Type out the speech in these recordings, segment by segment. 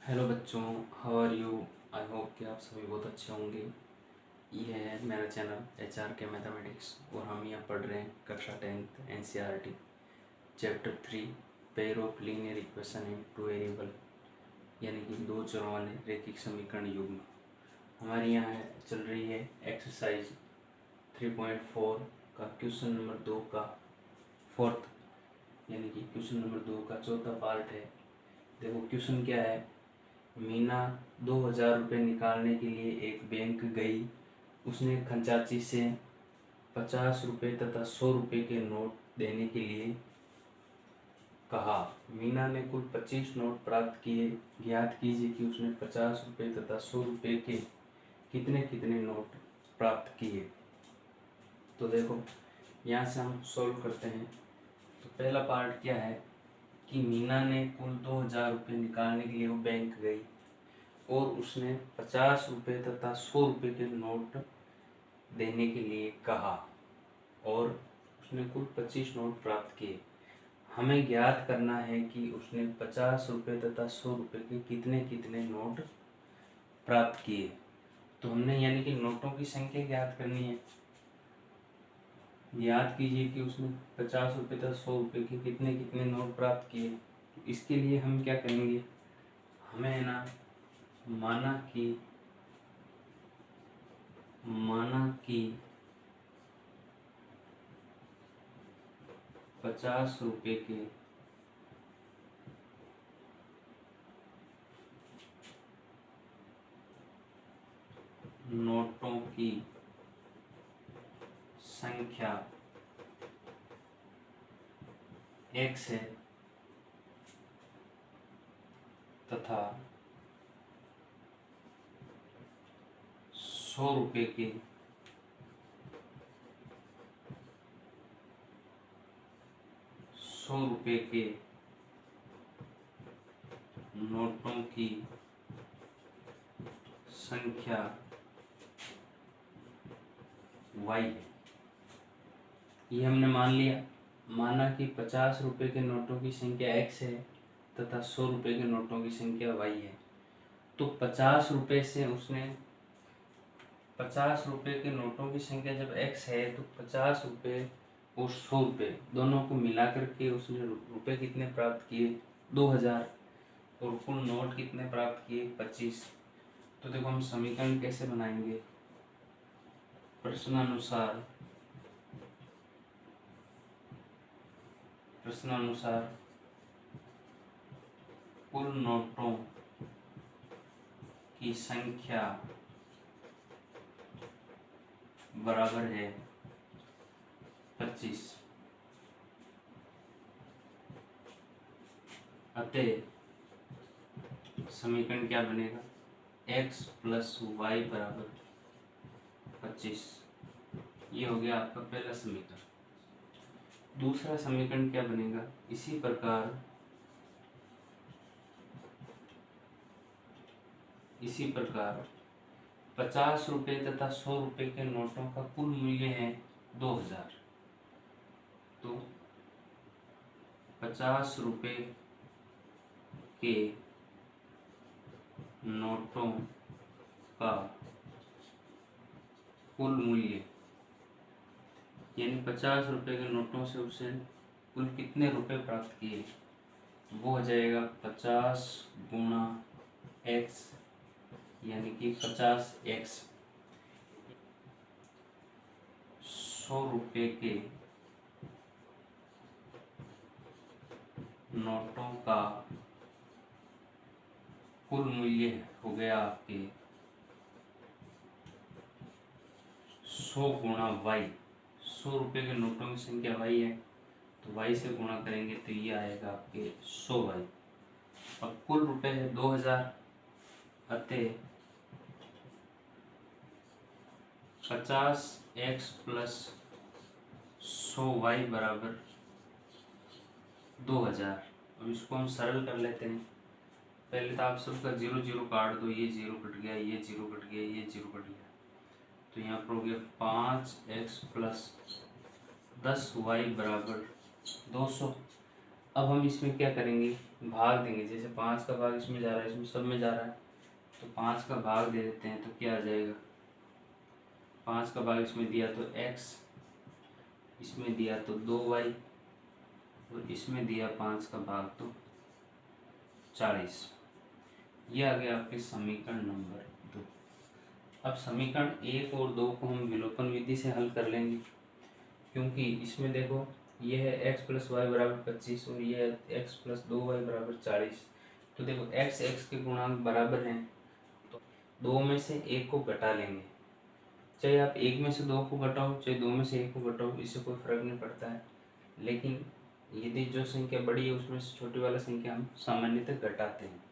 Hello बच्चों, how are you. I hope कि आप सभी बहुत अच्छे होंगे। ये है मेरा चैनल HR के मैथमेटिक्स और हम यहाँ पढ़ रहे हैं कक्षा 10th NCERT chapter 3 pair of linear equation in two variable, यानी कि दो चरों वाले रैखिक समीकरण युग्म। हमारे यहाँ चल रही है एक्सरसाइज 3.4 का क्वेश्चन नंबर 2 का फोर्थ, यानी कि क्वेश्चन नंबर 2 का चौथा पार्ट है। देखो क्वेश्चन क्या है। मीना 2000 रुपये निकालने के लिए एक बैंक गई। उसने खंचाची से 50 रुपये तथा 100 रुपये के नोट देने के लिए कहा। मीना ने कुल 25 नोट प्राप्त किए। ज्ञात कीजिए कि उसने 50 रुपये तथा 100 रुपये के कितने कितने नोट प्राप्त किए। तो देखो यहाँ से हम सॉल्व करते हैं। तो पहला पार्ट क्या है कि मीना ने कुल 2000 रुपये निकालने के लिए वो बैंक गई और उसने 50 रुपये तथा 100 रुपये के नोट देने के लिए कहा और उसने कुल 25 नोट प्राप्त किए। हमें ज्ञात करना है कि उसने 50 रुपये तथा 100 रुपये के कितने कितने नोट प्राप्त किए। तो हमने यानी कि नोटों की संख्या ज्ञात करनी है। याद कीजिए कि उसने 50 रुपये तथा 100 रुपये के कितने कितने नोट प्राप्त किए। तो इसके लिए हम क्या करेंगे, हमें ना माना कि 50 रुपये के नोटों की संख्या x है तथा 100 रुपये के नोटों की संख्या y है। ये हमने मान लिया। माना कि 50 रुपये के नोटों की संख्या x है तथा 100 रुपये के नोटों की संख्या y है। तो 50 रुपये से उसने 50 रुपये के नोटों की संख्या जब x है तो 50 रुपये और 100 रुपये दोनों को मिला करके उसने रुपये कितने प्राप्त किए, 2000, और कुल नोट कितने प्राप्त किए, 25। तो देखो हम समीकरण कैसे बनाएंगे। प्रश्नानुसार कुल नोटों की संख्या बराबर है 25। अतः समीकरण क्या बनेगा, x प्लस वाई बराबर 25। ये हो गया आपका पहला समीकरण। दूसरा समीकरण क्या बनेगा, इसी प्रकार 50 रुपये तथा 100 रुपये के नोटों का कुल मूल्य है 2000। तो 50 रुपये के नोटों का कुल मूल्य, यानी 50 रुपये के नोटों से उसे कुल कितने रुपए प्राप्त किए, वो हो जाएगा 50 गुणा x, यानी कि 50x। 100 रुपये के नोटों का कुल मूल्य हो गया आपके 100 गुणा y। 100 रुपये के नोटों की संख्या y है तो y से गुणा करेंगे तो ये आएगा आपके 100y। अब कुल रुपए है 2000। अतः 50x प्लस 100y बराबर 2000। अब इसको हम सरल कर लेते हैं। पहले तो आप सबका 0 0 काट दो, ये 0 कट गया, ये 0 कट गया, ये 0 कट गया। तो यहाँ पर हो गया 5x प्लस 10y बराबर 200। अब हम इसमें क्या करेंगे, भाग देंगे। जैसे 5 का भाग इसमें जा रहा है, इसमें सब में जा रहा है, तो 5 का भाग दे देते हैं, तो क्या आ जाएगा, 5 का भाग इसमें दिया तो x, इसमें दिया तो 2y, और इसमें दिया 5 का भाग तो 40। ये आ गया आपके समीकरण नंबर 2। अब समीकरण 1 और 2 को हम विलोपन विधि से हल कर लेंगे, क्योंकि इसमें देखो ये है x प्लस वाई बराबर 25 और ये है x प्लस 2y बराबर 40। तो देखो x के गुणांक बराबर हैं, तो 2 में से 1 को घटा लेंगे। चाहे आप 1 में से 2 को घटाओ, चाहे 2 में से 1 को घटाओ, इससे कोई फर्क नहीं पड़ता है। लेकिन यदि जो संख्या बड़ी है उसमें से छोटी वाला संख्या हम सामान्यतः घटाते हैं।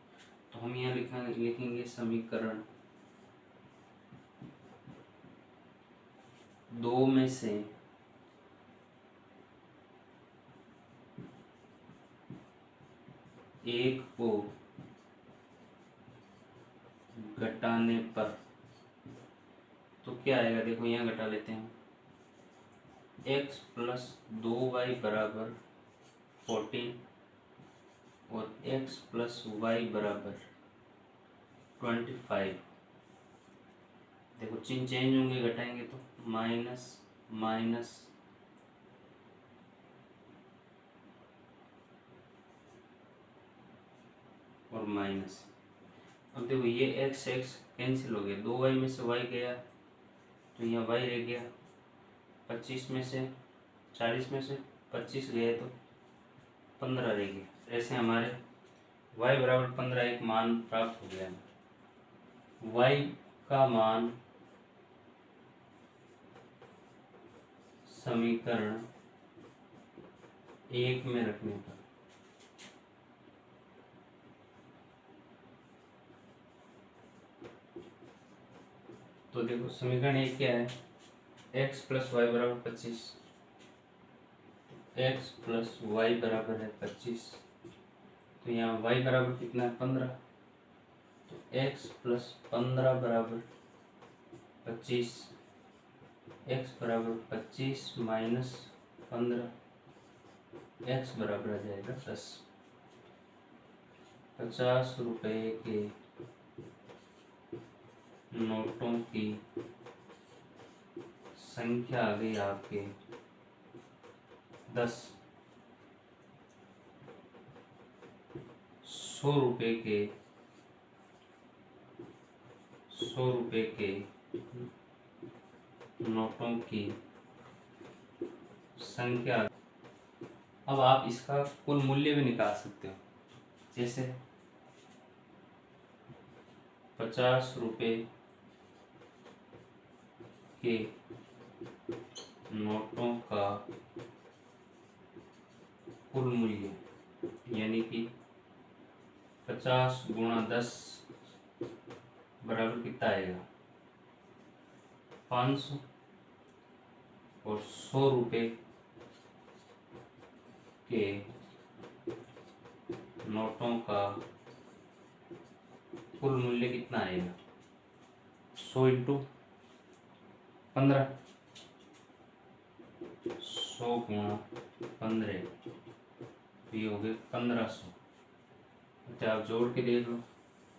तो हम यहाँ लिखेंगे समीकरण 2 में से 1 को घटाने पर, तो क्या आएगा, देखो यहाँ घटा लेते हैं, x प्लस 2y बराबर 14 और x प्लस वाई बराबर 25। देखो चिन्ह चेंज होंगे, घटाएंगे तो माइनस माइनस और माइनस। अब देखो ये x कैंसिल हो गया, 2y में से y गया तो यहाँ y रह गया, 25 में से 40 में से 25 गए तो 15 रह गया। ऐसे हमारे y बराबर 15 एक मान प्राप्त हो गया। y का मान समीकरण 1 में रखने पर तो देखो समीकरण 1 क्या है, x प्लस वाई बराबर 25, x प्लस वाई बराबर है 25, तो यहाँ y बराबर कितना है 15, तो x प्लस 15 बराबर 25, x बराबर 25 माइनस 15, x बराबर आ जाएगा 10। 50 रुपये के नोटों की संख्या आ गई आपके 10। 100 रुपये के नोटों की संख्या। अब आप इसका कुल मूल्य भी निकाल सकते हो, जैसे 50 रुपये के नोटों का कुल मूल्य, यानी कि 50 गुणा 10 बराबर कितना आएगा 500, और 100 रुपये के नोटों का कुल मूल्य कितना आएगा 100 इंटू 15, 100 गुणा 15, तो ये हो गए 1500। अच्छा आप जोड़ के देख लो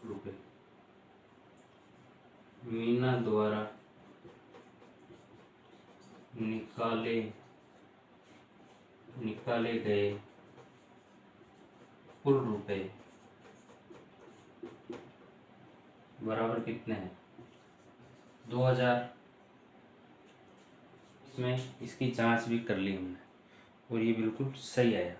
रुपये। मीना द्वारा निकाले गए कुल रुपए बराबर कितने हैं 2000। इसमें इसकी जांच भी कर ली हमने और ये बिल्कुल सही आया।